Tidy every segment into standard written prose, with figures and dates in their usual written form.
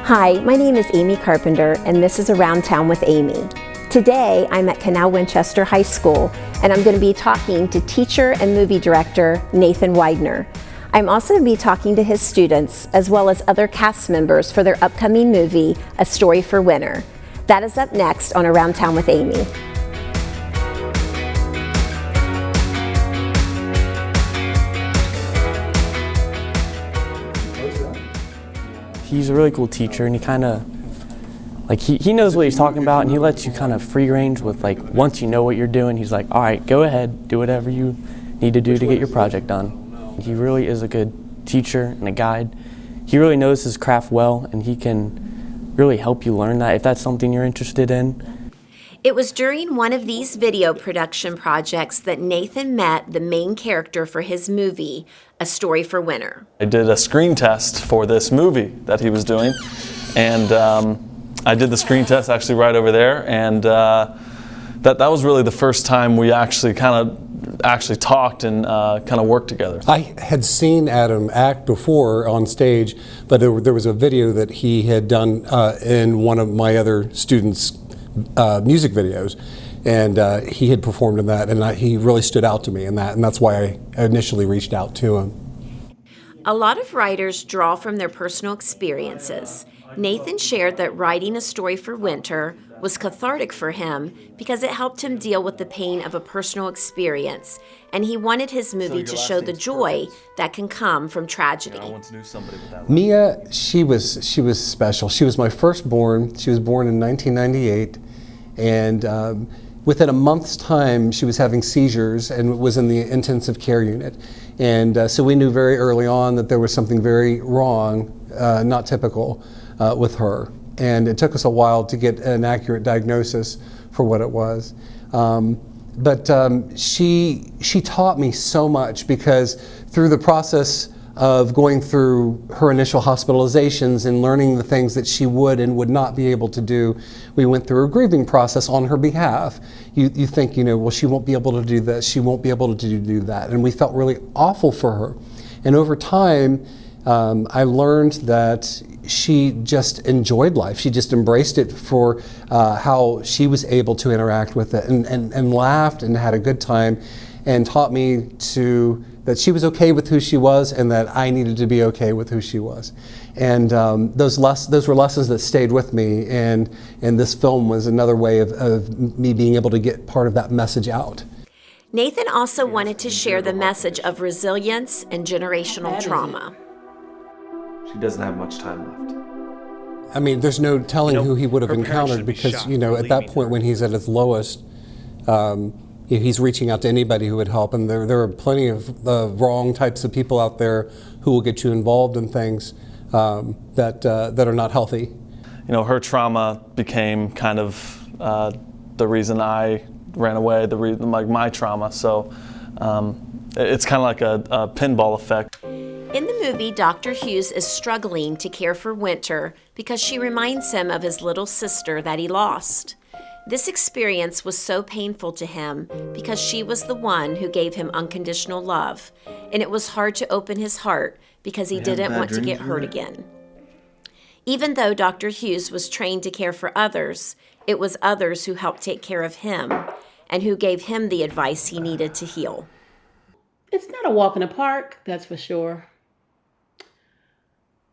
Hi, my name is Amy Carpenter, and this is Around Town with Amy. Today, I'm at Canal Winchester High School, and I'm going to be talking to teacher and movie director Nathan Weidner. I'm also going to be talking to his students, as well as other cast members for their upcoming movie, A Story for Winter. That is up next on Around Town with Amy. He's a really cool teacher, and he kind of, he knows what he's talking about, and he lets you kind of free range with, once you know what you're doing, he's like, all right, go ahead, do whatever you need to do to get your project done. He really is a good teacher and a guide. He really knows his craft well, and he can really help you learn that if that's something you're interested in. It was during one of these video production projects that Nathan met the main character for his movie, A Story for Winter. I did a screen test for this movie that he was doing, and I did the screen test actually right over there, and that was really the first time we actually talked and kind of worked together. I had seen Adam act before on stage, but there was a video that he had done in one of my other students' music videos, and he had performed in that, and he really stood out to me in that, and that's why I initially reached out to him. A lot of writers draw from their personal experiences. Nathan shared that writing A Story for Winter was cathartic for him because it helped him deal with the pain of a personal experience, and he wanted his movie to show the joy that can come from tragedy. Mia, she was special. She was my firstborn. She was born in 1998, and within a month's time, she was having seizures and was in the intensive care unit. And so we knew very early on that there was something very wrong, not typical, with her. And it took us a while to get an accurate diagnosis for what it was. But she taught me so much, because through the process of going through her initial hospitalizations and learning the things that she would and would not be able to do, we went through a grieving process on her behalf. You think, well, she won't be able to do this, she won't be able to do that. And we felt really awful for her. And over time, I learned that she just enjoyed life. She just embraced it for how she was able to interact with it, and laughed and had a good time, and taught me that she was okay with who she was, and that I needed to be okay with who she was. And those were lessons that stayed with me, and this film was another way of me being able to get part of that message out. Nathan also wanted to share the message of resilience and generational trauma. She doesn't have much time left. I mean, there's no telling who he would have encountered, because, at that point when he's at his lowest, he's reaching out to anybody who would help, and there are plenty of wrong types of people out there who will get you involved in things that are not healthy. Her trauma became kind of the reason I ran away, the reason, my trauma. So it's kind of like a pinball effect. In the movie, Dr. Hughes is struggling to care for Winter because she reminds him of his little sister that he lost. This experience was so painful to him because she was the one who gave him unconditional love, and it was hard to open his heart because he didn't want to get hurt again. Even though Dr. Hughes was trained to care for others, it was others who helped take care of him and who gave him the advice he needed to heal. It's not a walk in the park, that's for sure.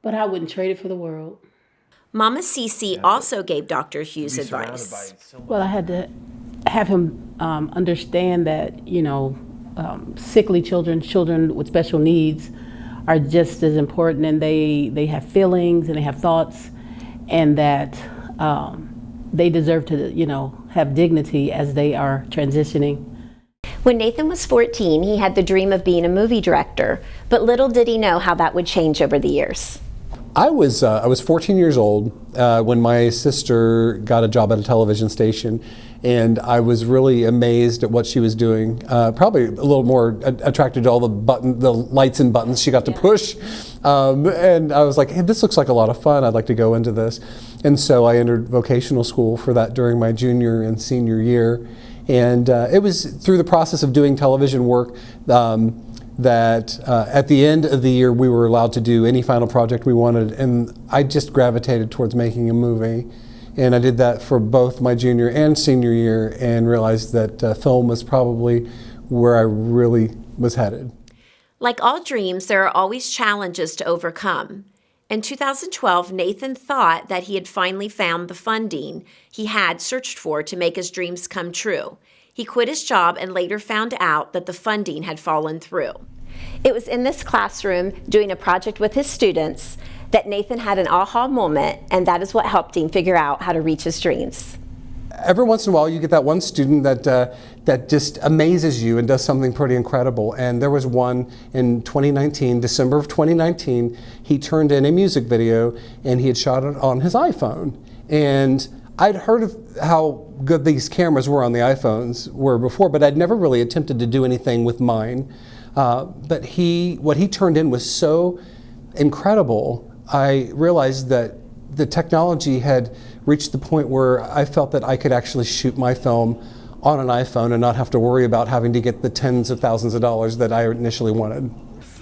But I wouldn't trade it for the world. Mama Cece also gave Dr. Hughes advice. Well, I had to have him understand that, sickly children with special needs are just as important, and they have feelings and they have thoughts, and that they deserve to, have dignity as they are transitioning. When Nathan was 14, he had the dream of being a movie director, but little did he know how that would change over the years. I was 14 years old when my sister got a job at a television station, and I was really amazed at what she was doing. Probably a little more attracted to all the lights and buttons she got to push, and I was like, hey, this looks like a lot of fun. I'd like to go into this, and so I entered vocational school for that during my junior and senior year, and it was through the process of doing television work that at the end of the year we were allowed to do any final project we wanted, and I just gravitated towards making a movie. And I did that for both my junior and senior year and realized that film was probably where I really was headed. Like all dreams, there are always challenges to overcome. In 2012, Nathan thought that he had finally found the funding he had searched for to make his dreams come true. He quit his job and later found out that the funding had fallen through. It was in this classroom doing a project with his students that Nathan had an aha moment, and that is what helped him figure out how to reach his dreams. Every once in a while you get that one student that just amazes you and does something pretty incredible. And there was one in 2019, December of 2019, he turned in a music video and he had shot it on his iPhone. And I'd heard of how good these cameras were on the iPhones were before, but I'd never really attempted to do anything with mine. But what he turned in was so incredible. I realized that the technology had reached the point where I felt that I could actually shoot my film on an iPhone and not have to worry about having to get the tens of thousands of dollars that I initially wanted.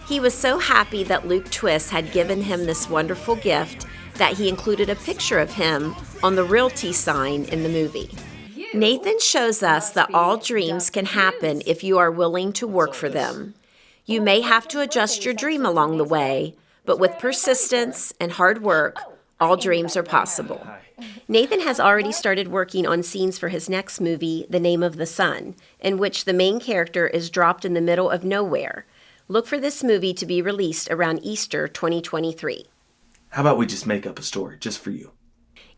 He was so happy that Luke Twist had given him this wonderful gift that he included a picture of him on the realty sign in the movie. Nathan shows us that all dreams can happen if you are willing to work for them. You may have to adjust your dream along the way, but with persistence and hard work, all dreams are possible. Nathan has already started working on scenes for his next movie, The Name of the Sun, in which the main character is dropped in the middle of nowhere. Look for this movie to be released around Easter 2023. How about we just make up a story just for you?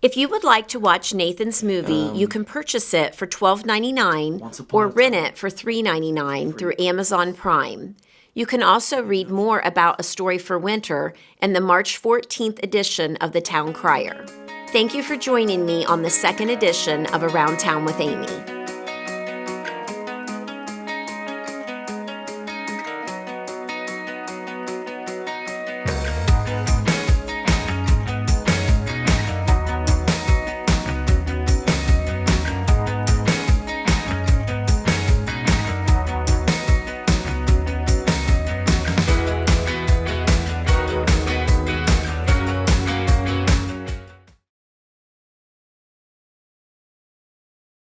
If you would like to watch Nathan's movie, you can purchase it for $12.99 or rent it for $3.99 through Amazon Prime. You can also read more about A Story for Winter in the March 14th edition of the Town Crier. Thank you for joining me on the second edition of Around Town with Amy.